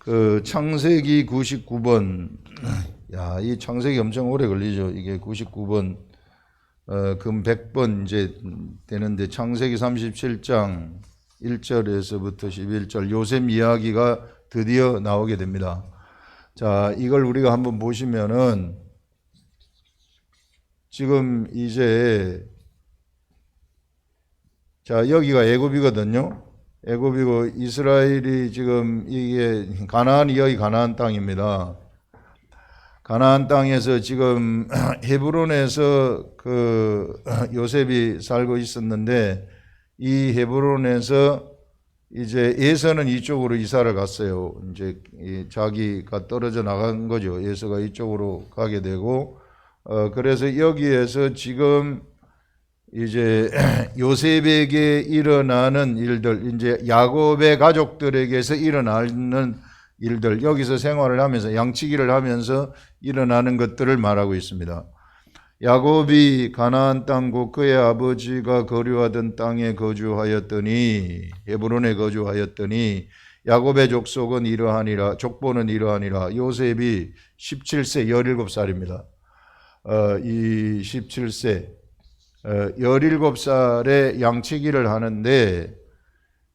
그 창세기 99번, 야, 이 창세기 엄청 오래 걸리죠. 이게 99번, 금 100번 이제 되는데 창세기 37장 1절에서부터 11절 요셉 이야기가 드디어 나오게 됩니다. 자, 이걸 우리가 한번 보시면은 지금 이제 자, 여기가 애굽이거든요. 애굽이고 이스라엘이 지금 이게 가나안이 여기 가나안 땅입니다. 가나안 땅에서 지금 헤브론에서 그 요셉이 살고 있었는데 이 헤브론에서 이제 에서는 이쪽으로 이사를 갔어요. 이제 자기가 떨어져 나간 거죠. 에서가 이쪽으로 가게 되고 그래서 여기에서 지금 이제 요셉에게 일어나는 일들, 이제 야곱의 가족들에게서 일어나는 일들, 여기서 생활을 하면서 양치기를 하면서 일어나는 것들을 말하고 있습니다. 야곱이 가나안 땅고 그의 아버지가 거류하던 땅에 거주하였더니 헤브론에 거주하였더니 야곱의 족속은 이러하니라, 족보는 이러하니라. 요셉이 17세 17살입니다. 이 17세 17살에 양치기를 하는데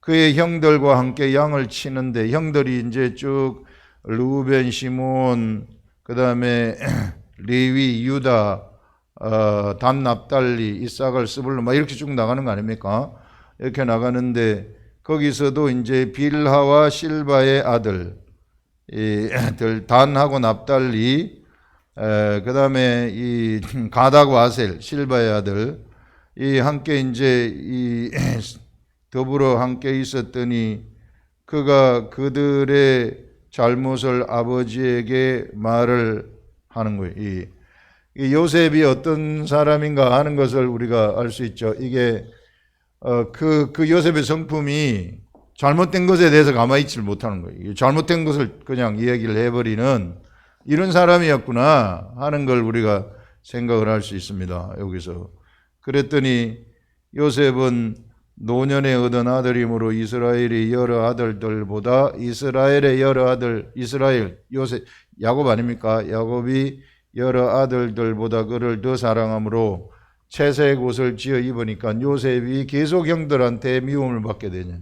그의 형들과 함께 양을 치는데 형들이 이제 쭉 르우벤, 시몬, 그 다음에 레위, 유다, 단, 납달리, 이삭을 스불론 막 이렇게 쭉 나가는 거 아닙니까? 이렇게 나가는데 거기서도 이제 빌하와 실바의 아들, 단하고 납달리, 그 다음에 이 가닥과 아셀, 실바의 아들, 이 함께 이제 이 더불어 함께 있었더니 그가 그들의 잘못을 아버지에게 말을 하는 거예요. 이 요셉이 어떤 사람인가 하는 것을 우리가 알 수 있죠. 이게 그 요셉의 성품이 잘못된 것에 대해서 가만히 있지를 못하는 거예요. 잘못된 것을 그냥 이야기를 해버리는 이런 사람이었구나 하는 걸 우리가 생각을 할 수 있습니다. 여기서 그랬더니 요셉은 노년에 얻은 아들이므로 이스라엘의 여러 아들들보다 이스라엘의 여러 아들, 이스라엘, 요셉, 야곱 아닙니까? 야곱이 여러 아들들보다 그를 더 사랑함으로 채색 옷을 지어 입으니까 요셉이 계속 형들한테 미움을 받게 되냐.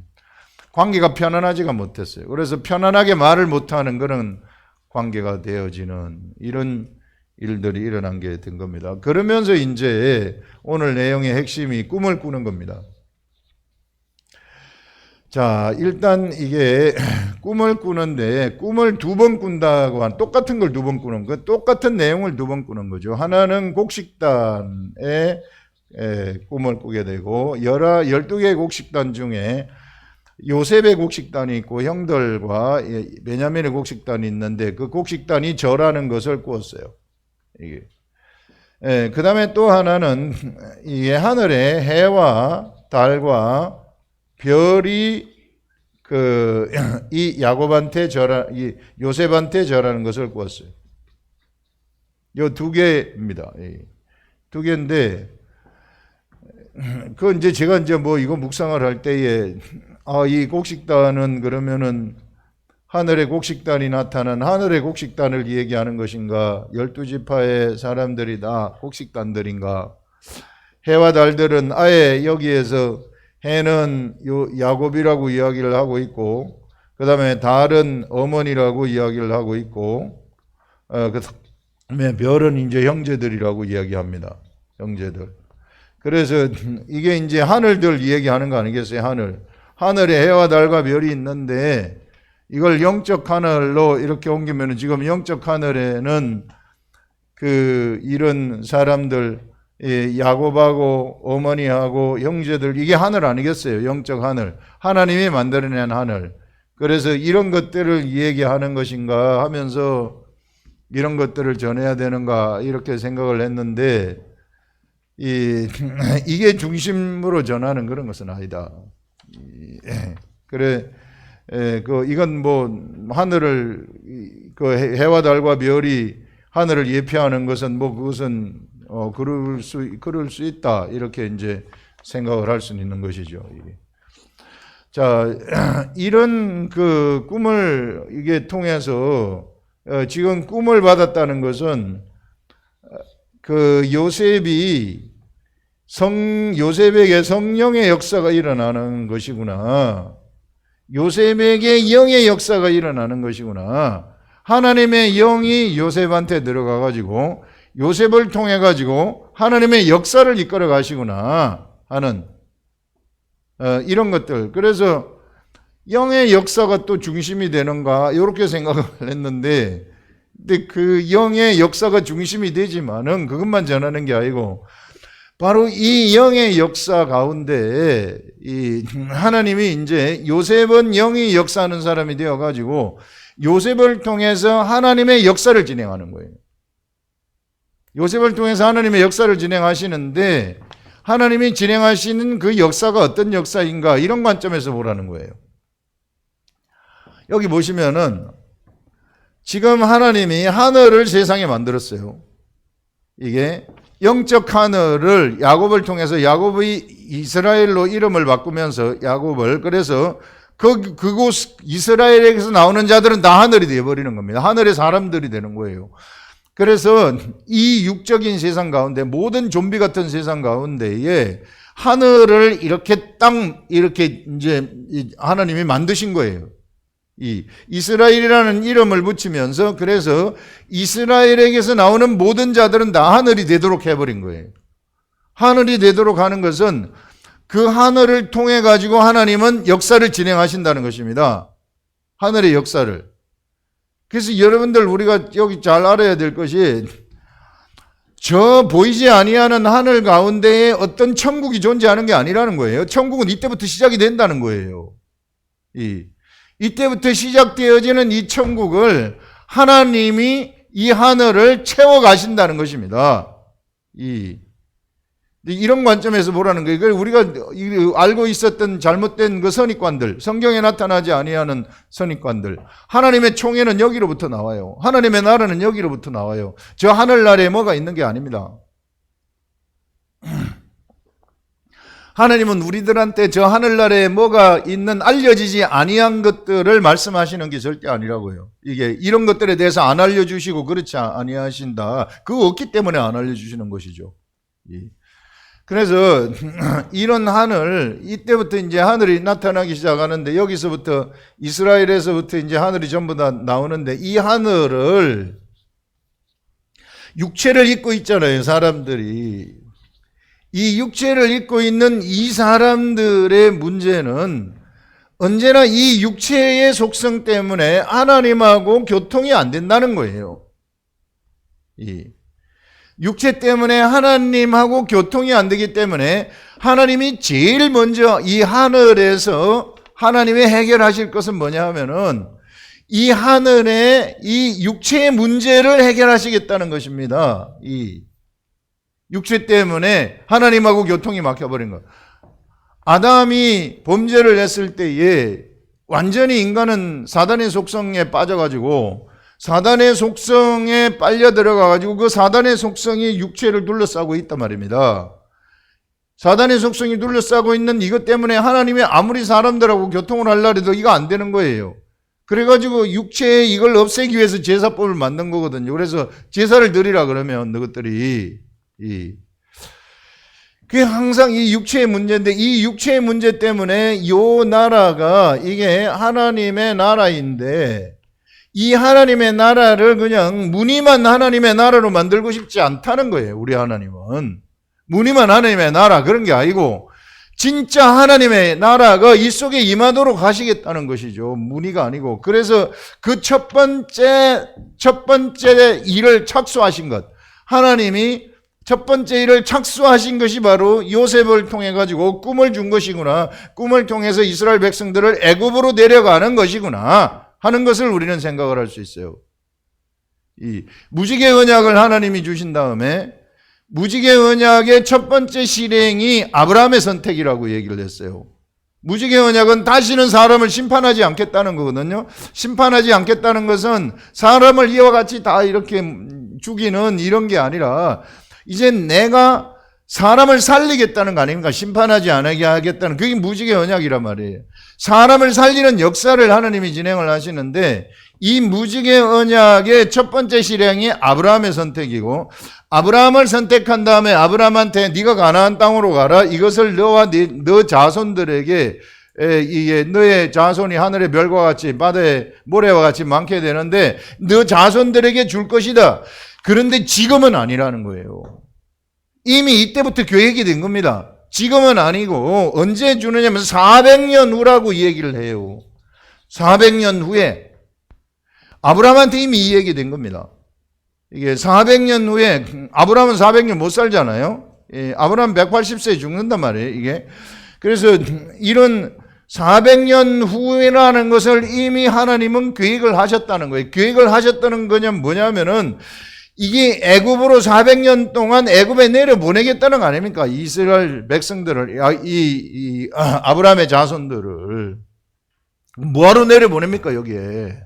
관계가 편안하지가 못했어요. 그래서 편안하게 말을 못하는 그런 관계가 되어지는 이런 일들이 일어난 게 된 겁니다. 그러면서 이제 오늘 내용의 핵심이 꿈을 꾸는 겁니다. 자, 일단 이게 꿈을 꾸는데 꿈을 두 번 꾼다고 한 똑같은 걸 두 번 꾸는 거, 똑같은 내용을 두 번 꾸는 거죠. 하나는 곡식단의 꿈을 꾸게 되고 12개의 곡식단 중에 요셉의 곡식단이 있고 형들과 베냐민의 곡식단이 있는데 그 곡식단이 저라는 것을 꾸었어요. 이게. 그 다음에 또 하나는 이게 하늘에 해와 달과 별이 이 야곱한테 이 요셉한테 절하는 것을 꾸었어요. 요 두 개입니다. 두 개인데 그 이제 제가 이제 뭐 이거 묵상을 할 때에 이 곡식단은 그러면은 하늘의 곡식단이 나타난 하늘의 곡식단을 얘기하는 것인가? 12지파의 사람들이 다 곡식단들인가? 해와 달들은 아예 여기에서 해는 야곱이라고 이야기를 하고 있고 그 다음에 달은 어머니라고 이야기를 하고 있고 그 다음에 별은 이제 형제들이라고 이야기합니다. 형제들. 그래서 이게 이제 하늘들 이야기하는 거 아니겠어요? 하늘에 해와 달과 별이 있는데 이걸 영적 하늘로 이렇게 옮기면 지금 영적 하늘에는 이런 사람들 야곱하고 어머니하고 형제들 이게 하늘 아니겠어요? 영적 하늘. 하나님이 만들어낸 하늘. 그래서 이런 것들을 얘기하는 것인가 하면서 이런 것들을 전해야 되는가 이렇게 생각을 했는데 이게 중심으로 전하는 그런 것은 아니다. 그래 이건 뭐 하늘을 해와 달과 별이 하늘을 예표하는 것은 뭐 그것은 그럴 수 있다 이렇게 이제 생각을 할 수는 있는 것이죠. 자, 이런 그 꿈을 이게 통해서 지금 꿈을 받았다는 것은 그 요셉에게 성령의 역사가 일어나는 것이구나. 요셉에게 영의 역사가 일어나는 것이구나. 하나님의 영이 요셉한테 들어가 가지고 요셉을 통해 가지고 하나님의 역사를 이끌어 가시구나 하는 이런 것들. 그래서 영의 역사가 또 중심이 되는가 이렇게 생각을 했는데, 근데 그 영의 역사가 중심이 되지만은 그것만 전하는 게 아니고 바로 이 영의 역사 가운데 이 하나님이 이제 요셉은 영이 역사하는 사람이 되어 가지고 요셉을 통해서 하나님의 역사를 진행하는 거예요. 요셉을 통해서 하나님의 역사를 진행하시는데, 하나님이 진행하시는 그 역사가 어떤 역사인가 이런 관점에서 보라는 거예요. 여기 보시면은 지금 하나님이 하늘을 세상에 만들었어요. 이게 영적 하늘을 야곱을 통해서, 야곱이 이스라엘로 이름을 바꾸면서 야곱을, 그래서 그곳 이스라엘에게서 나오는 자들은 다 하늘이 되어버리는 겁니다. 하늘의 사람들이 되는 거예요. 그래서 이 육적인 세상 가운데, 모든 좀비 같은 세상 가운데에 하늘을 이렇게 이렇게 이제 하나님이 만드신 거예요. 이 이스라엘이라는 이름을 붙이면서, 그래서 이스라엘에게서 나오는 모든 자들은 다 하늘이 되도록 해버린 거예요. 하늘이 되도록 하는 것은 그 하늘을 통해 가지고 하나님은 역사를 진행하신다는 것입니다. 하늘의 역사를. 그래서 여러분들, 우리가 여기 잘 알아야 될 것이, 저 보이지 아니하는 하늘 가운데에 어떤 천국이 존재하는 게 아니라는 거예요. 천국은 이때부터 시작이 된다는 거예요. 이때부터 시작되어지는 이 천국을 하나님이 이 하늘을 채워 가신다는 것입니다. 이런 관점에서 보라는 거예요. 그걸 우리가 알고 있었던 잘못된 그 선입관들, 성경에 나타나지 아니하는 선입관들, 하나님의 총회는 여기로부터 나와요. 하나님의 나라는 여기로부터 나와요. 저 하늘나라에 뭐가 있는 게 아닙니다. 하나님은 우리들한테 저 하늘나라에 뭐가 있는 알려지지 아니한 것들을 말씀하시는 게 절대 아니라고요. 이게 이런 것들에 대해서 안 알려주시고 그렇지 아니하신다. 그거 없기 때문에 안 알려주시는 것이죠. 그래서 이런 하늘, 이때부터 이제 하늘이 나타나기 시작하는데, 여기서부터 이스라엘에서부터 이제 하늘이 전부 다 나오는데, 이 하늘을 육체를 입고 있잖아요, 사람들이. 이 육체를 입고 있는 이 사람들의 문제는 언제나 이 육체의 속성 때문에 하나님하고 교통이 안 된다는 거예요. 육체 때문에 하나님하고 교통이 안 되기 때문에 하나님이 제일 먼저 이 하늘에서 하나님이 해결하실 것은 뭐냐 하면은 이 하늘의 이 육체의 문제를 해결하시겠다는 것입니다. 이 육체 때문에 하나님하고 교통이 막혀버린 것. 아담이 범죄를 했을 때에 완전히 인간은 사단의 속성에 빠져가지고 사단의 속성에 빨려 들어가가지고 그 사단의 속성이 육체를 둘러싸고 있단 말입니다. 사단의 속성이 둘러싸고 있는 이것 때문에 하나님이 아무리 사람들하고 교통을 하려 해도 이거 안 되는 거예요. 그래가지고 육체에 이걸 없애기 위해서 제사법을 만든 거거든요. 그래서 제사를 드리라 그러면 너희들이 그게 항상 이 육체의 문제인데, 이 육체의 문제 때문에 이 나라가 이게 하나님의 나라인데, 이 하나님의 나라를 그냥 무늬만 하나님의 나라로 만들고 싶지 않다는 거예요. 우리 하나님은 무늬만 하나님의 나라 그런 게 아니고 진짜 하나님의 나라가 이 속에 임하도록 하시겠다는 것이죠. 무늬가 아니고. 그래서 그 첫 번째 일을 착수하신 것, 하나님이 첫 번째 일을 착수하신 것이 바로 요셉을 통해 가지고 꿈을 준 것이구나, 꿈을 통해서 이스라엘 백성들을 애굽으로 내려가는 것이구나 하는 것을 우리는 생각을 할 수 있어요. 이 무지개 언약을 하나님이 주신 다음에 무지개 언약의 첫 번째 실행이 아브라함의 선택이라고 얘기를 했어요. 무지개 언약은 다시는 사람을 심판하지 않겠다는 거거든요. 심판하지 않겠다는 것은 사람을 이와 같이 다 이렇게 죽이는 이런 게 아니라, 이제 내가 사람을 살리겠다는 거 아닙니까? 심판하지 않게 하겠다는, 그게 무지개 언약이란 말이에요. 사람을 살리는 역사를 하나님이 진행을 하시는데, 이 무지개 언약의 첫 번째 실행이 아브라함의 선택이고, 아브라함을 선택한 다음에 아브라함한테 네가 가나안 땅으로 가라, 이것을 너와 너 자손들에게, 이게 너의 자손이 하늘의 별과 같이 바다의 모래와 같이 많게 되는데 너 자손들에게 줄 것이다. 그런데 지금은 아니라는 거예요. 이미 이때부터 계획이 된 겁니다. 지금은 아니고 언제 주느냐면 400년 후라고 얘기를 해요. 400년 후에. 아브라함한테 이미 이 얘기 된 겁니다. 이게 400년 후에, 아브라함은 400년 못 살잖아요. 아브라함 180세에 죽는단 말이에요, 이게. 그래서 이런 400년 후라는 것을 이미 하나님은 계획을 하셨다는 거예요. 계획을 하셨다는 거냐면 뭐냐면은 이게 애굽으로 400년 동안 애굽에 내려보내겠다는 거 아닙니까? 이스라엘 백성들을, 아브라함의 자손들을. 뭐하러 내려보냅니까, 여기에?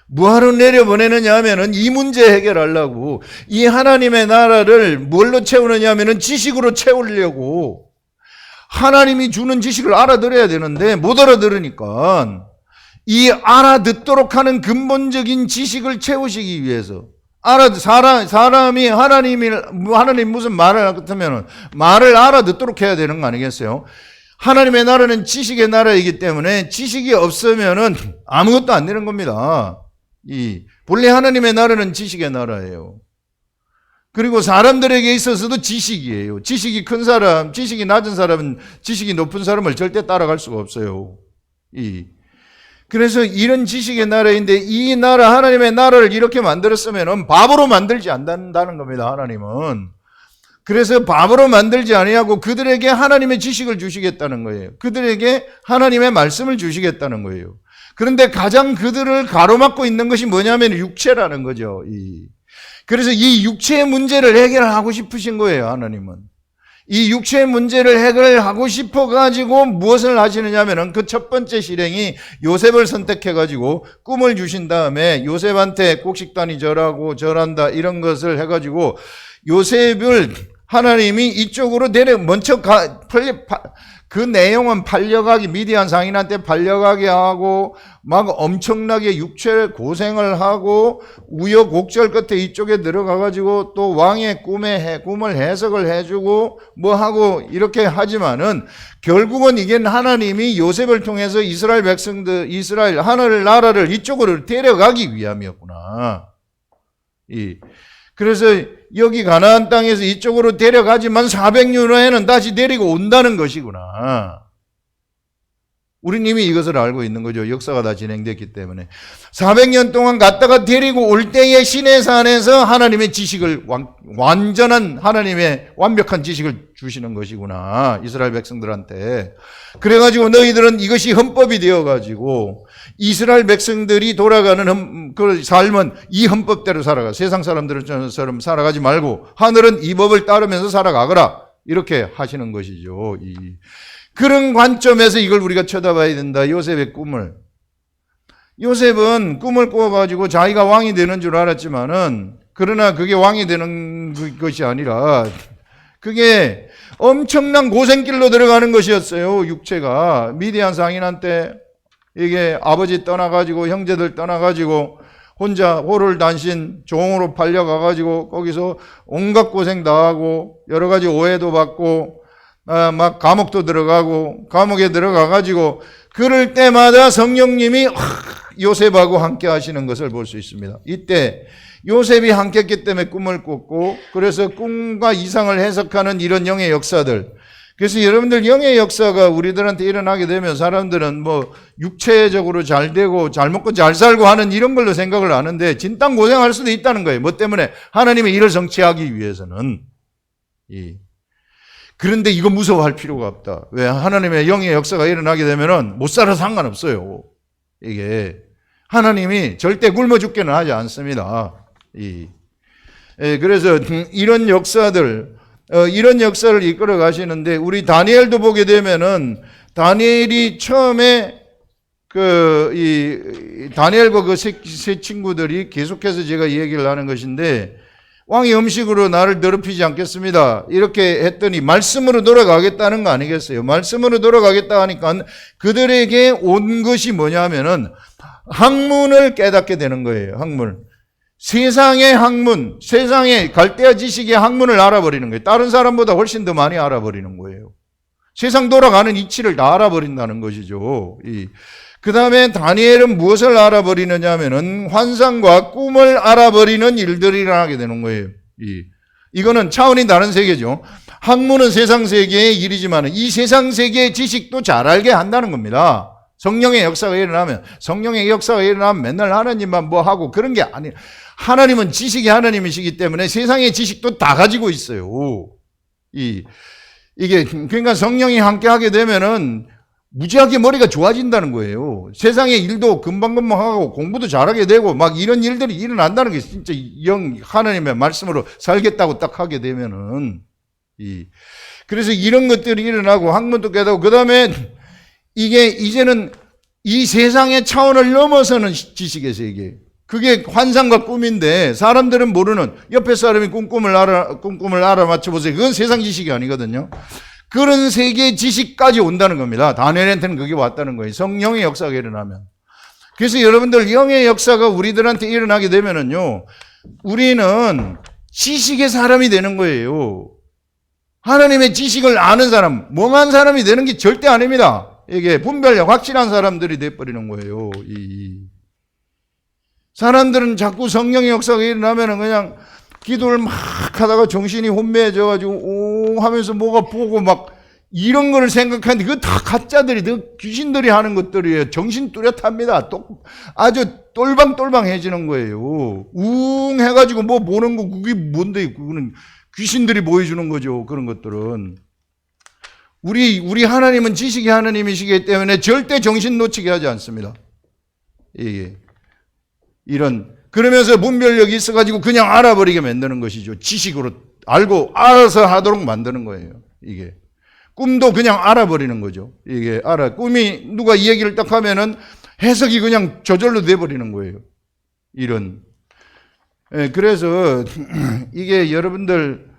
뭐하러 내려보내느냐 하면은 이 문제 해결하려고, 이 하나님의 나라를 뭘로 채우느냐 하면은 지식으로 채우려고. 하나님이 주는 지식을 알아들어야 되는데 못 알아들으니까 이 알아듣도록 하는 근본적인 지식을 채우시기 위해서 사람이 하나님 무슨 말을 같으면 말을 알아듣도록 해야 되는 거 아니겠어요? 하나님의 나라는 지식의 나라이기 때문에 지식이 없으면은 아무것도 안 되는 겁니다. 본래 하나님의 나라는 지식의 나라예요. 그리고 사람들에게 있어서도 지식이에요. 지식이 큰 사람, 지식이 낮은 사람은 지식이 높은 사람을 절대 따라갈 수가 없어요. 그래서 이런 지식의 나라인데 이 나라, 하나님의 나라를 이렇게 만들었으면 바보로 만들지 않는다는 겁니다, 하나님은. 그래서 바보로 만들지 아니하고 그들에게 하나님의 지식을 주시겠다는 거예요. 그들에게 하나님의 말씀을 주시겠다는 거예요. 그런데 가장 그들을 가로막고 있는 것이 뭐냐면 육체라는 거죠. 그래서 이 육체의 문제를 해결하고 싶으신 거예요, 하나님은. 이 육체의 문제를 해결하고 싶어가지고 무엇을 하시느냐 하면은 그 첫 번째 실행이 요셉을 선택해가지고 꿈을 주신 다음에 요셉한테 곡식단이 절하고 절한다 이런 것을 해가지고 요셉을 하나님이 이쪽으로 먼저 그 내용은 팔려가기, 미디안 상인한테 팔려가게 하고 막 엄청나게 육체 고생을 하고 우여곡절 끝에 이쪽에 들어가가지고 또 왕의 꿈을 해석을 해주고 뭐 하고 이렇게 하지만은 결국은 이게 하나님이 요셉을 통해서 이스라엘 백성들, 이스라엘 하늘 나라를 이쪽으로 데려가기 위함이었구나. 그래서 여기 가나안 땅에서 이쪽으로 데려가지만 400년 후에는 다시 데리고 온다는 것이구나. 우리는 이미 이것을 알고 있는 거죠. 역사가 다 진행됐기 때문에. 400년 동안 갔다가 데리고 올 때의 시내산에서 하나님의 지식을, 완전한 하나님의 완벽한 지식을 주시는 것이구나. 이스라엘 백성들한테. 그래가지고 너희들은 이것이 헌법이 되어가지고 이스라엘 백성들이 돌아가는 그 삶은 이 헌법대로 살아가. 세상 사람들처럼 살아가지 말고 하늘은 이 법을 따르면서 살아가거라. 이렇게 하시는 것이죠. 그런 관점에서 이걸 우리가 쳐다봐야 된다. 요셉의 꿈을. 요셉은 꿈을 꿔가지고 자기가 왕이 되는 줄 알았지만은, 그러나 그게 왕이 되는 것이 아니라 그게 엄청난 고생길로 들어가는 것이었어요. 육체가. 미디안 상인한테 이게 아버지 떠나가지고 형제들 떠나가지고 혼자 호롤단신 종으로 팔려가가지고 거기서 온갖 고생 다 하고 여러 가지 오해도 받고 막 감옥도 들어가고 감옥에 들어가가지고 그럴 때마다 성령님이 요셉하고 함께 하시는 것을 볼 수 있습니다. 이때 요셉이 함께 했기 때문에 꿈을 꿨고 그래서 꿈과 이상을 해석하는 이런 영의 역사들. 그래서 여러분들 영의 역사가 우리들한테 일어나게 되면 사람들은 뭐 육체적으로 잘 되고 잘 먹고 잘 살고 하는 이런 걸로 생각을 하는데 진땀 고생할 수도 있다는 거예요. 뭐 때문에? 하나님의 일을 성취하기 위해서는. 그런데 이거 무서워할 필요가 없다. 왜? 하나님의 영의 역사가 일어나게 되면은 못 살아 상관없어요. 이게 하나님이 절대 굶어 죽게는 하지 않습니다. 그래서 이런 역사들, 이런 역사를 이끌어 가시는데 우리 다니엘도 보게 되면은 다니엘이 처음에 다니엘과 그 세 친구들이 계속해서 제가 이 얘기를 하는 것인데 왕의 음식으로 나를 더럽히지 않겠습니다. 이렇게 했더니 말씀으로 돌아가겠다는 거 아니겠어요? 말씀으로 돌아가겠다 하니까 그들에게 온 것이 뭐냐면은 학문을 깨닫게 되는 거예요. 학문. 세상의 학문, 세상의 갈대아 지식의 학문을 알아버리는 거예요. 다른 사람보다 훨씬 더 많이 알아버리는 거예요. 세상 돌아가는 이치를 다 알아버린다는 것이죠. 그 다음에 다니엘은 무엇을 알아버리느냐 하면은 환상과 꿈을 알아버리는 일들이 일어나게 되는 거예요. 이거는 차원이 다른 세계죠. 학문은 세상 세계의 일이지만 이 세상 세계의 지식도 잘 알게 한다는 겁니다. 성령의 역사가 일어나면, 성령의 역사가 일어나면 맨날 하나님만 뭐 하고 그런 게 아니에요. 하나님은 지식이 하나님이시기 때문에 세상의 지식도 다 가지고 있어요. 이게, 그러니까 성령이 함께 하게 되면은 무지하게 머리가 좋아진다는 거예요. 세상의 일도 금방금방 하고 공부도 잘하게 되고 막 이런 일들이 일어난다는 게 진짜 하나님의 말씀으로 살겠다고 딱 하게 되면은. 그래서 이런 것들이 일어나고 학문도 깨닫고 그 다음에 이게 이제는 이 세상의 차원을 넘어서는 지식의 세계. 그게 환상과 꿈인데 사람들은 모르는 옆에 사람이 꿈꿈을 알아맞혀 보세요. 그건 세상 지식이 아니거든요. 그런 세계의 지식까지 온다는 겁니다. 다니엘한테는 그게 왔다는 거예요. 성령의 역사가 일어나면. 그래서 여러분들 영의 역사가 우리들한테 일어나게 되면은요, 우리는 지식의 사람이 되는 거예요. 하나님의 지식을 아는 사람, 멍한 사람이 되는 게 절대 아닙니다. 이게 분별력 확실한 사람들이 돼버리는 거예요. 사람들은 자꾸 성령의 역사가 일어나면은 그냥 기도를 막 하다가 정신이 혼미해져가지고 오 하면서 뭐가 보고 막 이런 거를 생각하는데 그거 다 가짜들이, 귀신들이 하는 것들이에요. 정신 뚜렷합니다. 아주 똘방똘방해지는 거예요. 웅 해가지고 뭐 보는 거 그게 뭔데? 그거는 귀신들이 보여주는 거죠. 그런 것들은. 우리 하나님은 지식이 하나님이시기 때문에 절대 정신 놓치게 하지 않습니다. 그러면서 분별력이 있어가지고 그냥 알아버리게 만드는 것이죠. 지식으로 알고 알아서 하도록 만드는 거예요. 이게. 꿈도 그냥 알아버리는 거죠. 꿈이 누가 이 얘기를 딱 하면은 해석이 그냥 저절로 돼버리는 거예요. 그래서 이게 여러분들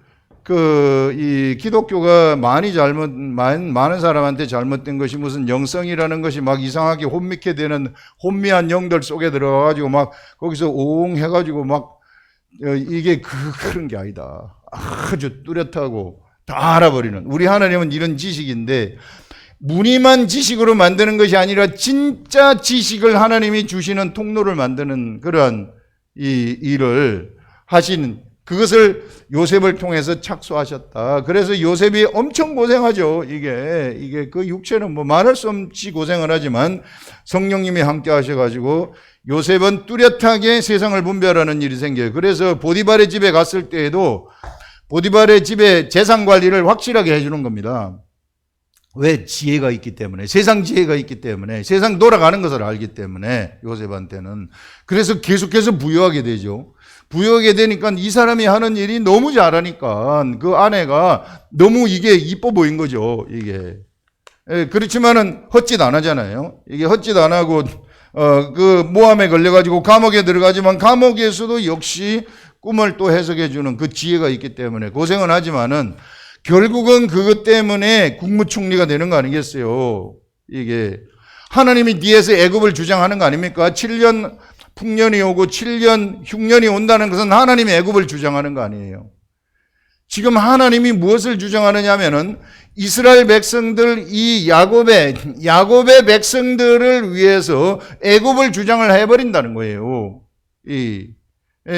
이 기독교가 많은 사람한테 잘못된 것이 무슨 영성이라는 것이 막 이상하게 혼미케 되는 혼미한 영들 속에 들어가가지고 막 거기서 옹 해가지고 막 이게 그런 게 아니다. 아주 뚜렷하고 다 알아버리는. 우리 하나님은 이런 지식인데 무늬만 지식으로 만드는 것이 아니라 진짜 지식을 하나님이 주시는 통로를 만드는 그러한 이 일을 하시는 그것을 요셉을 통해서 착수하셨다. 그래서 요셉이 엄청 고생하죠. 이게 그 육체는 뭐 말할 수 없이 고생을 하지만 성령님이 함께 하셔가지고 요셉은 뚜렷하게 세상을 분별하는 일이 생겨요. 그래서 보디발의 집에 갔을 때에도 보디발의 집에 재산 관리를 확실하게 해주는 겁니다. 왜? 지혜가 있기 때문에. 세상 지혜가 있기 때문에. 세상 돌아가는 것을 알기 때문에 요셉한테는. 그래서 계속해서 부여하게 되죠. 부여하게 되니까 이 사람이 하는 일이 너무 잘하니까 그 아내가 너무 이게 이뻐 보인 거죠. 이게. 그렇지만은 헛짓 안 하잖아요. 이게 헛짓 안 하고 그 모함에 걸려가지고 감옥에 들어가지만 감옥에서도 역시 꿈을 또 해석해 주는 그 지혜가 있기 때문에 고생은 하지만은 결국은 그것 때문에 국무총리가 되는 거 아니겠어요. 이게 하나님이 뒤에서 애굽을 주장하는 거 아닙니까? 7년 풍년이 오고 7년 흉년이 온다는 것은 하나님이 애굽을 주장하는 거 아니에요. 지금 하나님이 무엇을 주장하느냐 하면은 이스라엘 백성들, 이 야곱의 백성들을 위해서 애굽을 주장을 해버린다는 거예요.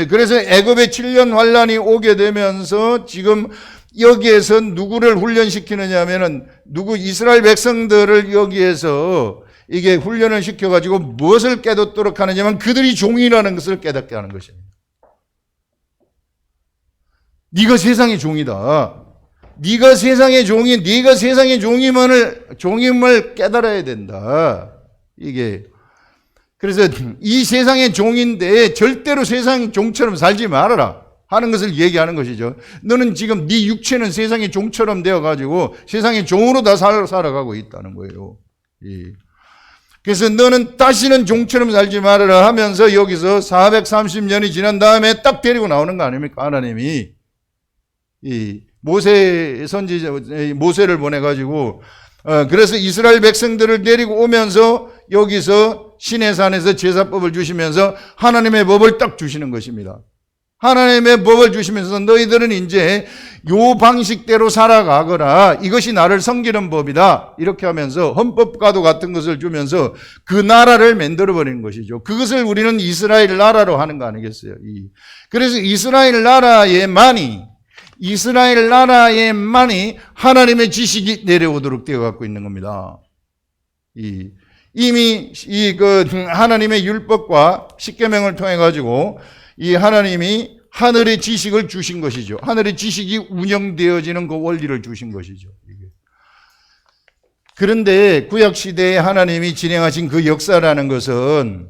그래서 애굽의 7년 환란이 오게 되면서 지금 여기에서 누구를 훈련시키느냐 하면은 이스라엘 백성들을 여기에서 이게 훈련을 시켜가지고 무엇을 깨닫도록 하느냐면 그들이 종이라는 것을 깨닫게 하는 것입니다. 네가 세상의 종이다. 네가 세상의 종임을 깨달아야 된다. 그래서 이 세상의 종인데 절대로 세상의 종처럼 살지 말아라 하는 것을 얘기하는 것이죠. 너는 지금 네 육체는 세상의 종처럼 되어가지고 세상의 종으로 다 살아가고 있다는 거예요. 그래서 너는 다시는 종처럼 살지 말아라 하면서 여기서 430년이 지난 다음에 딱 데리고 나오는 거 아닙니까? 하나님이 이 모세 선지자 모세를 보내가지고 그래서 이스라엘 백성들을 데리고 오면서 여기서 시내산에서 제사법을 주시면서 하나님의 법을 딱 주시는 것입니다. 하나님의 법을 주시면서 너희들은 이제 요 방식대로 살아가거라. 이것이 나를 섬기는 법이다. 이렇게 하면서 헌법과도 같은 것을 주면서 그 나라를 만들어버리는 것이죠. 그것을 우리는 이스라엘 나라로 하는 거 아니겠어요? 그래서 이스라엘 나라에만이 하나님의 지식이 내려오도록 되어 갖고 있는 겁니다. 이미 하나님의 율법과 십계명을 통해 가지고 이 하나님이 하늘의 지식을 주신 것이죠. 하늘의 지식이 운영되어지는 그 원리를 주신 것이죠. 그런데 구약 시대에 하나님이 진행하신 그 역사라는 것은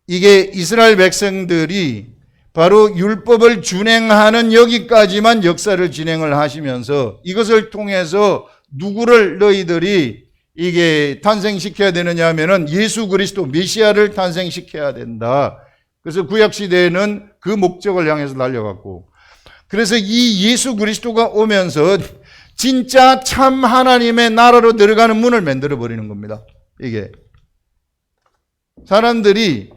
이게 이스라엘 백성들이 바로 율법을 준행하는 여기까지만 역사를 진행을 하시면서 이것을 통해서 누구를 너희들이 이게 탄생시켜야 되느냐 하면은 예수 그리스도 메시아를 탄생시켜야 된다. 그래서 구약시대에는 그 목적을 향해서 달려갔고, 그래서 이 예수 그리스도가 오면서 진짜 참 하나님의 나라로 들어가는 문을 만들어 버리는 겁니다. 이게 사람들이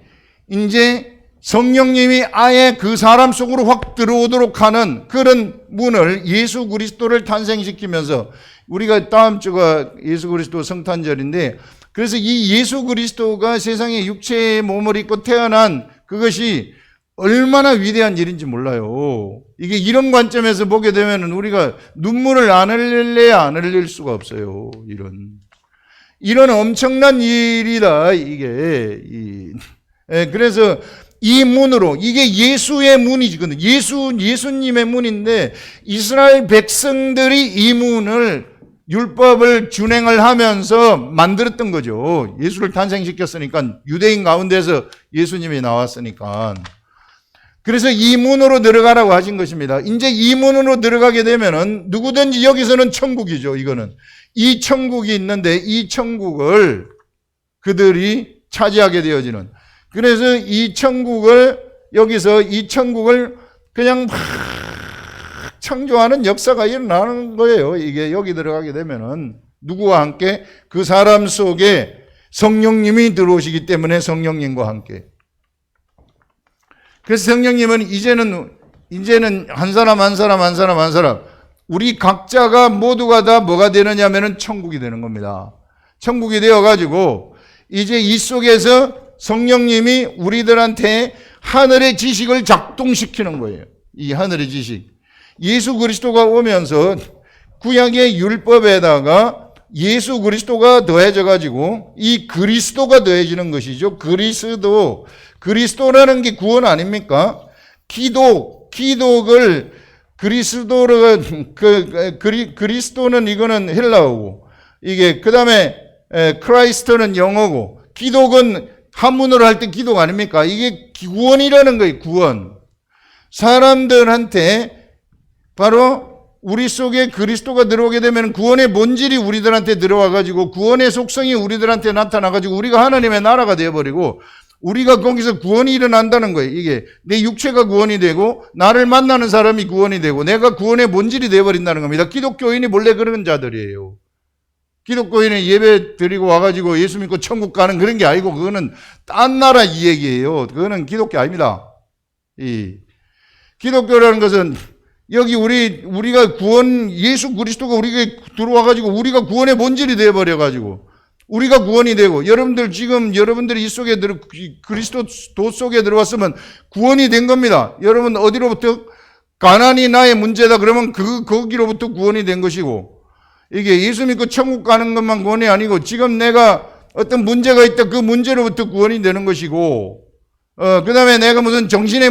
이제 성령님이 아예 그 사람 속으로 확 들어오도록 하는 그런 문을 예수 그리스도를 탄생시키면서, 우리가 다음 주가 예수 그리스도 성탄절인데, 그래서 이 예수 그리스도가 세상에 육체의 몸을 입고 태어난 그것이 얼마나 위대한 일인지 몰라요. 이게 이런 관점에서 보게 되면 우리가 눈물을 안 흘릴래야 안 흘릴 수가 없어요. 이런 엄청난 일이다, 이게. 그래서 이 문으로, 이게 예수의 문이거든요. 예수님의 문인데, 이스라엘 백성들이 이 문을, 율법을 준행을 하면서 만들었던 거죠. 예수를 탄생시켰으니까, 유대인 가운데서 예수님이 나왔으니까. 그래서 이 문으로 들어가라고 하신 것입니다. 이제 이 문으로 들어가게 되면은 누구든지 여기서는 천국이죠, 이거는. 이 천국이 있는데 이 천국을 그들이 차지하게 되어지는. 그래서 이 천국을, 여기서 이 천국을 그냥 막 창조하는 역사가 일어나는 거예요. 이게 여기 들어가게 되면은 누구와 함께? 그 사람 속에 성령님이 들어오시기 때문에 성령님과 함께. 그래서 성령님은 이제는 한 사람 우리 각자가 모두가 다 뭐가 되느냐면은 천국이 되는 겁니다. 천국이 되어 가지고 이제 이 속에서 성령님이 우리들한테 하늘의 지식을 작동시키는 거예요. 이 하늘의 지식. 예수 그리스도가 오면서 구약의 율법에다가 예수 그리스도가 더해져 가지고 이 그리스도가 더해지는 것이죠. 그리스도라는 게 구원 아닙니까? 기독을 그리스도를 그리스도는 이거는 헬라어고, 이게 그다음에 크라이스트는 영어고, 기독은 한문으로 할 때 기독 아닙니까? 이게 구원이라는 거예요. 구원. 사람들한테 바로 우리 속에 그리스도가 들어오게 되면 구원의 본질이 우리들한테 들어와가지고 구원의 속성이 우리들한테 나타나가지고 우리가 하나님의 나라가 되어버리고 우리가 거기서 구원이 일어난다는 거예요. 이게 내 육체가 구원이 되고 나를 만나는 사람이 구원이 되고 내가 구원의 본질이 되어버린다는 겁니다. 기독교인이 원래 그런 자들이에요. 기독교인은 예배 드리고 와가지고 예수 믿고 천국 가는 그런 게 아니고 그거는 딴 나라 이 얘기예요. 그거는 기독교 아닙니다. 이 기독교라는 것은 여기 우리가 구원, 예수 그리스도가 우리가 들어와가지고 우리가 구원의 본질이 되어버려가지고 우리가 구원이 되고, 여러분들이 이 속에 그리스도 속에 들어왔으면 구원이 된 겁니다. 여러분 어디로부터? 가난이 나의 문제다 그러면 거기로부터 구원이 된 것이고, 이게 예수 믿고 천국 가는 것만 구원이 아니고 지금 내가 어떤 문제가 있다 그 문제로부터 구원이 되는 것이고, 그 다음에 내가 무슨 정신의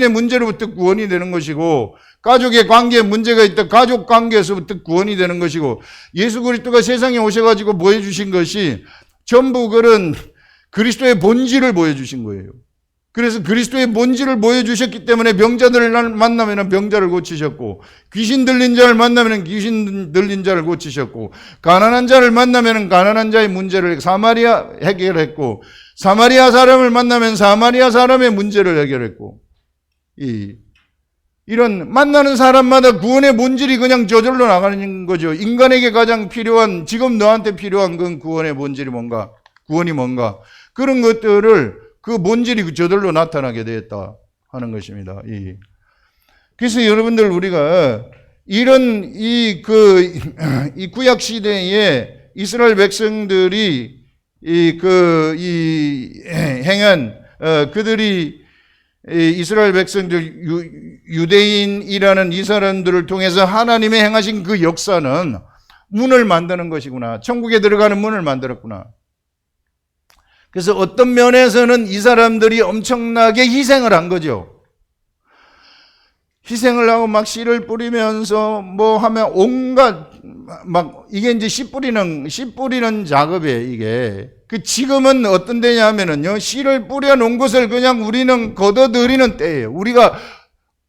문제로부터 구원이 되는 것이고, 가족의 관계에 문제가 있다 가족 관계에서부터 구원이 되는 것이고, 예수 그리스도가 세상에 오셔가지고 보여주신 것이 전부 그런 그리스도의 본질을 보여주신 거예요. 그래서 그리스도의 본질을 보여주셨기 때문에 병자들을 만나면 병자를 고치셨고, 귀신 들린 자를 만나면 귀신 들린 자를 고치셨고, 가난한 자를 만나면 가난한 자의 문제를 사마리아 해결했고, 사마리아 사람을 만나면 사마리아 사람의 문제를 해결했고, 이런 만나는 사람마다 구원의 본질이 그냥 저절로 나가는 거죠. 인간에게 가장 필요한, 지금 너한테 필요한 그 구원의 본질이 뭔가, 구원이 뭔가, 그런 것들을 그 본질이 저절로 나타나게 되었다 하는 것입니다. 그래서 여러분들 우리가 이런 이 구약 시대에 이스라엘 백성들이 행한 그들이 이스라엘 백성들 유대인이라는 이 사람들을 통해서 하나님의 행하신 그 역사는 문을 만드는 것이구나. 천국에 들어가는 문을 만들었구나. 그래서 어떤 면에서는 이 사람들이 엄청나게 희생을 한 거죠. 희생을 하고 막 씨를 뿌리면서 뭐 하면 온갖 막 이게 이제 씨 뿌리는 작업이에요, 이게. 지금은 어떤 때냐 하면은요, 씨를 뿌려 놓은 것을 그냥 우리는 걷어들이는 때예요. 우리가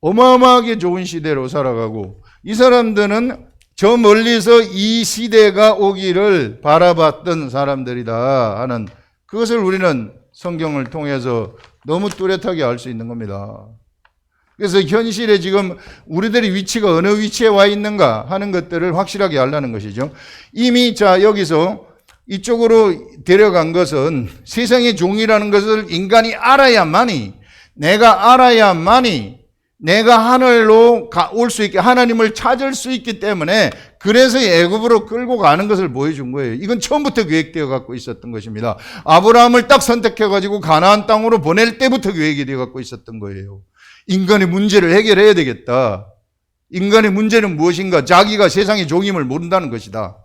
어마어마하게 좋은 시대로 살아가고, 이 사람들은 저 멀리서 이 시대가 오기를 바라봤던 사람들이다 하는, 그것을 우리는 성경을 통해서 너무 뚜렷하게 알 수 있는 겁니다. 그래서 현실에 지금 우리들의 위치가 어느 위치에 와 있는가 하는 것들을 확실하게 알라는 것이죠. 이미 여기서 이쪽으로 데려간 것은 세상의 종이라는 것을 인간이 알아야만이, 내가 알아야만이 내가 하늘로 올 수 있게, 하나님을 찾을 수 있기 때문에, 그래서 애굽으로 끌고 가는 것을 보여준 거예요. 이건 처음부터 계획되어 갖고 있었던 것입니다. 아브라함을 딱 선택해 가지고 가나안 땅으로 보낼 때부터 계획이 되어 갖고 있었던 거예요. 인간의 문제를 해결해야 되겠다. 인간의 문제는 무엇인가? 자기가 세상의 종임을 모른다는 것이다.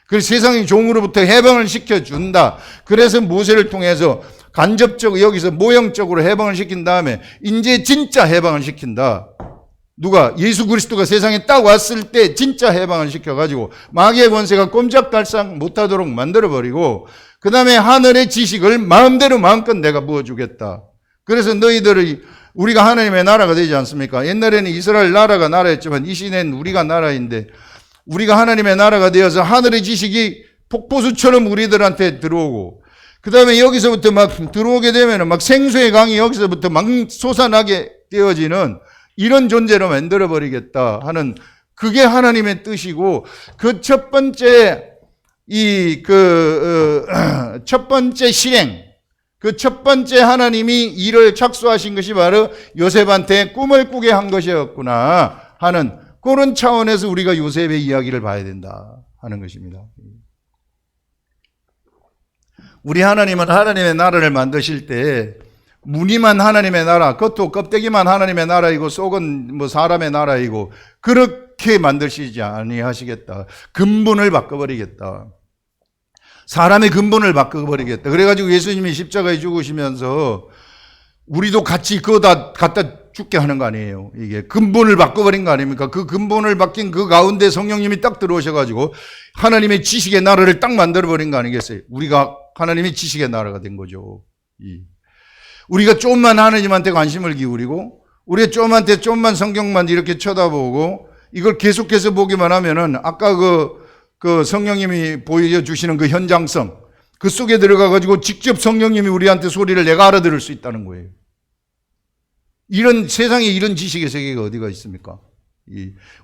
그래서 세상의 종으로부터 해방을 시켜준다. 그래서 모세를 통해서 간접적으로, 여기서 모형적으로 해방을 시킨 다음에 이제 진짜 해방을 시킨다. 누가? 예수 그리스도가 세상에 딱 왔을 때 진짜 해방을 시켜가지고 마귀의 권세가 꼼짝달싹 못하도록 만들어버리고, 그 다음에 하늘의 지식을 마음대로 마음껏 내가 부어주겠다. 그래서 너희들이, 우리가 하나님의 나라가 되지 않습니까? 옛날에는 이스라엘 나라가 나라였지만 이 시대는 우리가 나라인데, 우리가 하나님의 나라가 되어서 하늘의 지식이 폭포수처럼 우리들한테 들어오고, 그 다음에 여기서부터 막 들어오게 되면 막 생수의 강이 여기서부터 막 솟아나게 되어지는 이런 존재로 만들어버리겠다 하는, 그게 하나님의 뜻이고, 그 첫 번째 첫 번째 실행, 그 첫 번째 하나님이 일을 착수하신 것이 바로 요셉한테 꿈을 꾸게 한 것이었구나 하는, 그런 차원에서 우리가 요셉의 이야기를 봐야 된다 하는 것입니다. 우리 하나님은 하나님의 나라를 만드실 때 무늬만 하나님의 나라, 겉도 껍데기만 하나님의 나라이고 속은 뭐 사람의 나라이고, 그렇게 만드시지 아니하시겠다. 근본을 바꿔버리겠다. 사람의 근본을 바꿔버리겠다. 그래가지고 예수님이 십자가에 죽으시면서 우리도 같이 그거 다 갖다 죽게 하는 거 아니에요. 이게 근본을 바꿔버린 거 아닙니까? 그 근본을 바뀐 그 가운데 성령님이 딱 들어오셔가지고 하나님의 지식의 나라를 딱 만들어버린 거 아니겠어요? 우리가 하나님의 지식의 나라가 된 거죠. 우리가 조금만 하나님한테 관심을 기울이고, 우리가 조금만 성경만 이렇게 쳐다보고, 이걸 계속해서 보기만 하면은, 아까 그 성령님이 보여주시는 그 현장성, 그 속에 들어가가지고 직접 성령님이 우리한테 소리를 내가 알아들을 수 있다는 거예요. 이런 세상에 이런 지식의 세계가 어디가 있습니까?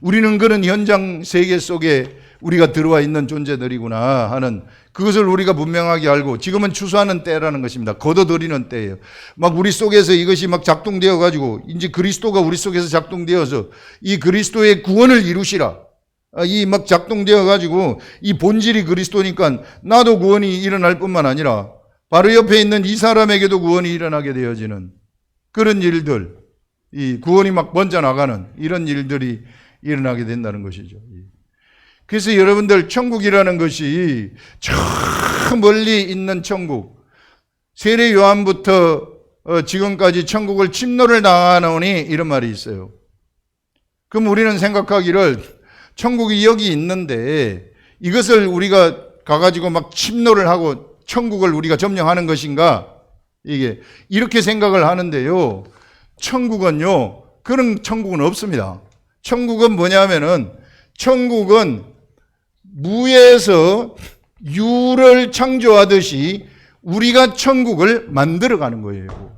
우리는 그런 현장 세계 속에 우리가 들어와 있는 존재들이구나 하는, 그것을 우리가 분명하게 알고, 지금은 추수하는 때라는 것입니다. 걷어들이는 때예요. 막 우리 속에서 이것이 막 작동되어 가지고, 이제 그리스도가 우리 속에서 작동되어서 이 그리스도의 구원을 이루시라, 이 막 작동되어 가지고 이 본질이 그리스도니까 나도 구원이 일어날 뿐만 아니라 바로 옆에 있는 이 사람에게도 구원이 일어나게 되어지는 그런 일들, 이 구원이 막 번져 나가는 이런 일들이 일어나게 된다는 것이죠. 그래서 여러분들, 천국이라는 것이 저 멀리 있는 천국, 세례 요한부터 지금까지 천국을 침노를 당하노니 이런 말이 있어요. 그럼 우리는 생각하기를 천국이 여기 있는데 이것을 우리가 가가지고 막 침노를 하고 천국을 우리가 점령하는 것인가 이게 이렇게 생각을 하는데요. 천국은요, 그런 천국은 없습니다. 천국은 뭐냐면은, 천국은 무에서 유를 창조하듯이 우리가 천국을 만들어가는 거예요.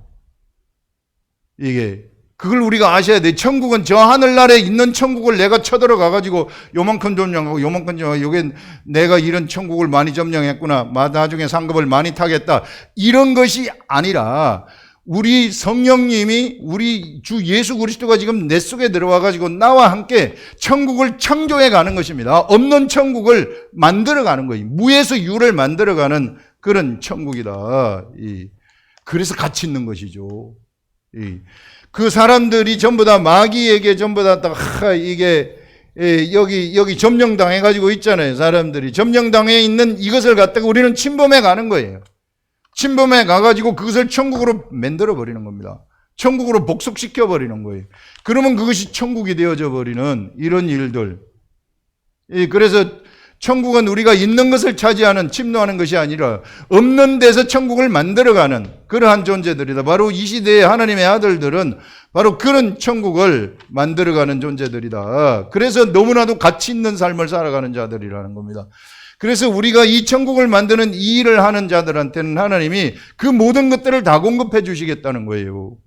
이게 그걸 우리가 아셔야 돼. 천국은 저 하늘나라에 있는 천국을 내가 쳐들어가 가지고 요만큼 점령하고 요만큼 점령하고, 요게 내가 이런 천국을 많이 점령했구나, 나중에 상급을 많이 타겠다, 이런 것이 아니라 우리 성령님이, 우리 주 예수 그리스도가 지금 내 속에 들어와 가지고 나와 함께 천국을 창조해 가는 것입니다. 없는 천국을 만들어 가는 거예요. 무에서 유를 만들어 가는 그런 천국이다. 그래서 가치 있는 것이죠. 그 사람들이 전부 다 마귀에게 전부 다 이게 여기 점령당해 가지고 있잖아요. 사람들이 점령당해 있는 이것을 갖다가 우리는 침범해 가는 거예요. 침범해 가가지고 그것을 천국으로 만들어 버리는 겁니다. 천국으로 복속시켜 버리는 거예요. 그러면 그것이 천국이 되어져 버리는 이런 일들. 그래서 천국은 우리가 있는 것을 차지하는, 침노하는 것이 아니라 없는 데서 천국을 만들어가는 그러한 존재들이다. 바로 이 시대의 하나님의 아들들은 바로 그런 천국을 만들어가는 존재들이다. 그래서 너무나도 가치 있는 삶을 살아가는 자들이라는 겁니다. 그래서 우리가 이 천국을 만드는 이 일을 하는 자들한테는 하나님이 그 모든 것들을 다 공급해 주시겠다는 거예요.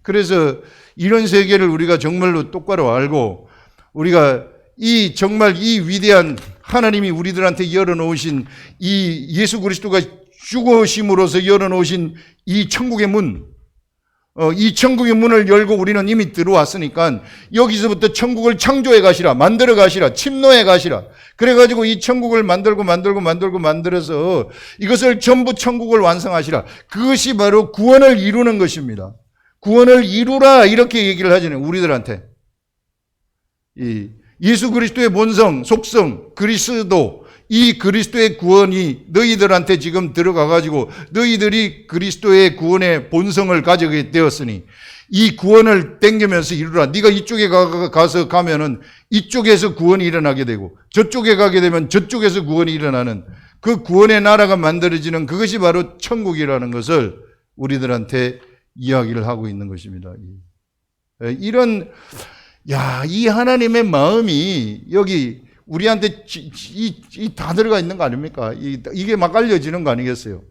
그래서 이런 세계를 우리가 정말로 똑바로 알고, 우리가 정말 이 위대한 하나님이 우리들한테 열어놓으신 이 예수 그리스도가 죽으심으로써 열어놓으신 이 천국의 문, 이 천국의 문을 열고 우리는 이미 들어왔으니까 여기서부터 천국을 창조해 가시라, 만들어 가시라, 침노해 가시라. 그래가지고 이 천국을 만들어서 이것을 전부 천국을 완성하시라. 그것이 바로 구원을 이루는 것입니다. 구원을 이루라, 이렇게 얘기를 하잖아요, 우리들한테. 예수 그리스도의 본성, 속성, 그리스도, 이 그리스도의 구원이 너희들한테 지금 들어가가지고 너희들이 그리스도의 구원의 본성을 가지게 되었으니 이 구원을 땡기면서 이루라. 네가 이쪽에 가면은 이쪽에서 구원이 일어나게 되고, 저쪽에 가게 되면 저쪽에서 구원이 일어나는 그 구원의 나라가 만들어지는 그것이 바로 천국이라는 것을 우리들한테 이야기를 하고 있는 것입니다. 이 하나님의 마음이 여기 우리한테 다 들어가 있는 거 아닙니까? 이게 막 알려지는 거 아니겠어요?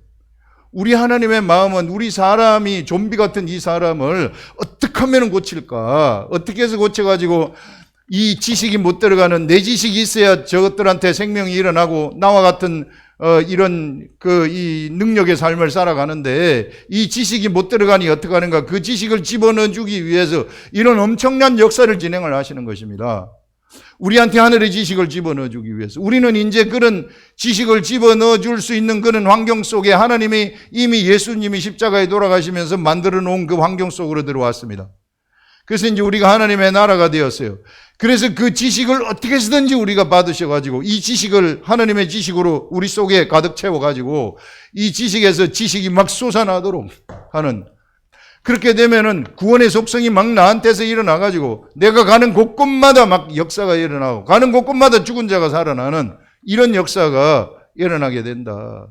우리 하나님의 마음은 우리 사람이, 좀비 같은 이 사람을 어떻게 하면 고칠까? 어떻게 해서 고쳐가지고 이 지식이 못 들어가는, 내 지식이 있어야 저것들한테 생명이 일어나고 나와 같은 이런 이 능력의 삶을 살아가는데 이 지식이 못 들어가니 어떻게 하는가? 그 지식을 집어넣어 주기 위해서 이런 엄청난 역사를 진행을 하시는 것입니다. 우리한테 하늘의 지식을 집어넣어 주기 위해서. 우리는 이제 그런 지식을 집어넣어 줄 수 있는 그런 환경 속에 하나님이 이미 예수님이 십자가에 돌아가시면서 만들어 놓은 그 환경 속으로 들어왔습니다. 그래서 이제 우리가 하나님의 나라가 되었어요. 그래서 그 지식을 어떻게 해서든지 우리가 받으셔가지고 이 지식을 하나님의 지식으로 우리 속에 가득 채워가지고 이 지식에서 지식이 막 솟아나도록 하는, 그렇게 되면은 구원의 속성이 막 나한테서 일어나가지고 내가 가는 곳곳마다 막 역사가 일어나고, 가는 곳곳마다 죽은 자가 살아나는 이런 역사가 일어나게 된다.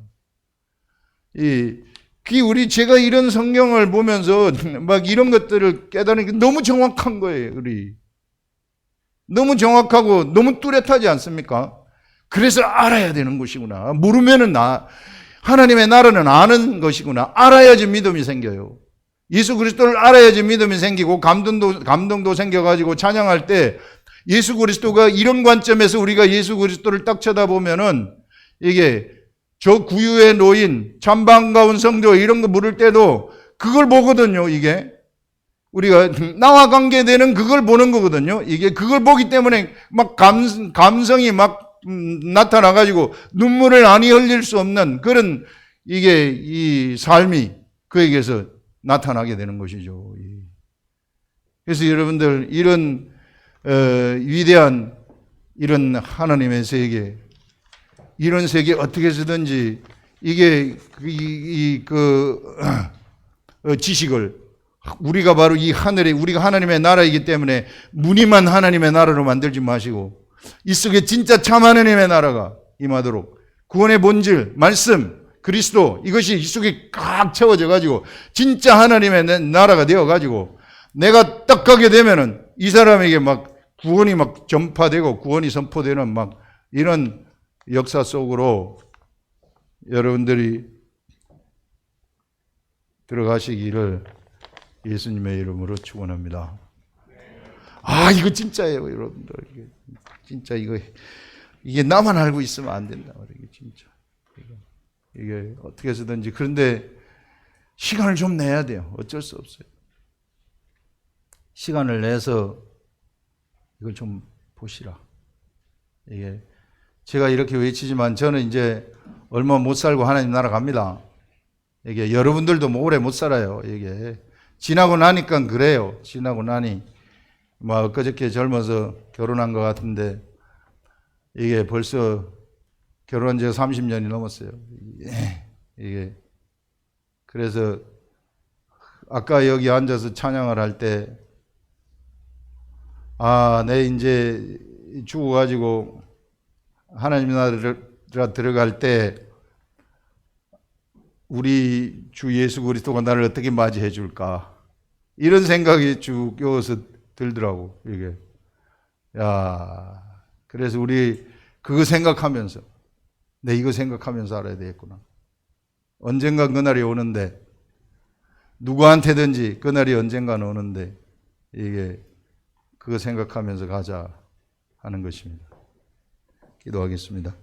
제가 이런 성경을 보면서 막 이런 것들을 깨달은 게 너무 정확한 거예요, 너무 정확하고 너무 뚜렷하지 않습니까? 그래서 알아야 되는 것이구나. 모르면은 하나님의 나라는 아는 것이구나. 알아야지 믿음이 생겨요. 예수 그리스도를 알아야지 믿음이 생기고 감동도 생겨가지고 찬양할 때 예수 그리스도가 이런 관점에서 우리가 예수 그리스도를 딱 쳐다보면은 이게 저 구유에 놓인 참 반가운 성도 이런 거 물을 때도 그걸 보거든요. 이게 우리가 나와 관계되는 그걸 보는 거거든요. 이게 그걸 보기 때문에 막 감성이 막 나타나가지고 눈물을 아니 흘릴 수 없는 그런 이 삶이 그에게서 나타나게 되는 것이죠. 그래서 여러분들 이런 위대한 이런 하나님의 세계, 이런 세계 어떻게 해서든지 이게 지식을 우리가 바로 이 하늘에 우리가 하나님의 나라이기 때문에 무늬만 하나님의 나라로 만들지 마시고 이 속에 진짜 참 하나님의 나라가 임하도록 구원의 본질, 말씀, 그리스도 이것이 이 속에 꽉 채워져 가지고 진짜 하나님의 나라가 되어 가지고 내가 딱 가게 되면은 이 사람에게 막 구원이 막 전파되고 구원이 선포되는 막 이런 역사 속으로 여러분들이 들어가시기를 예수님의 이름으로 축원합니다. 아, 이거 진짜예요, 여러분들. 진짜 이게 나만 알고 있으면 안 된다. 이게 진짜. 이게 어떻게 해서든지. 그런데 시간을 좀 내야 돼요. 어쩔 수 없어요. 시간을 내서 이걸 좀 보시라. 이게 제가 이렇게 외치지만 저는 이제 얼마 못 살고 하나님 나라 갑니다. 이게 여러분들도 뭐 오래 못 살아요. 이게 지나고 나니까 그래요. 지나고 나니 뭐 엊그저께 젊어서 결혼한 것 같은데 이게 벌써 결혼한 지가 30년이 넘었어요. 이게 그래서 아까 여기 앉아서 찬양을 할 때 내 이제 죽어가지고 하나님 나라 들어갈 때 우리 주 예수 그리스도가 나를 어떻게 맞이해 줄까 이런 생각이 쭉 여기서 들더라고. 이게 그래서 우리 그거 생각하면서 이거 생각하면서 알아야 되겠구나. 언젠가 그날이 오는데 누구한테든지 그날이 언젠가는 오는데 이게 그거 생각하면서 가자 하는 것입니다. 기도하겠습니다.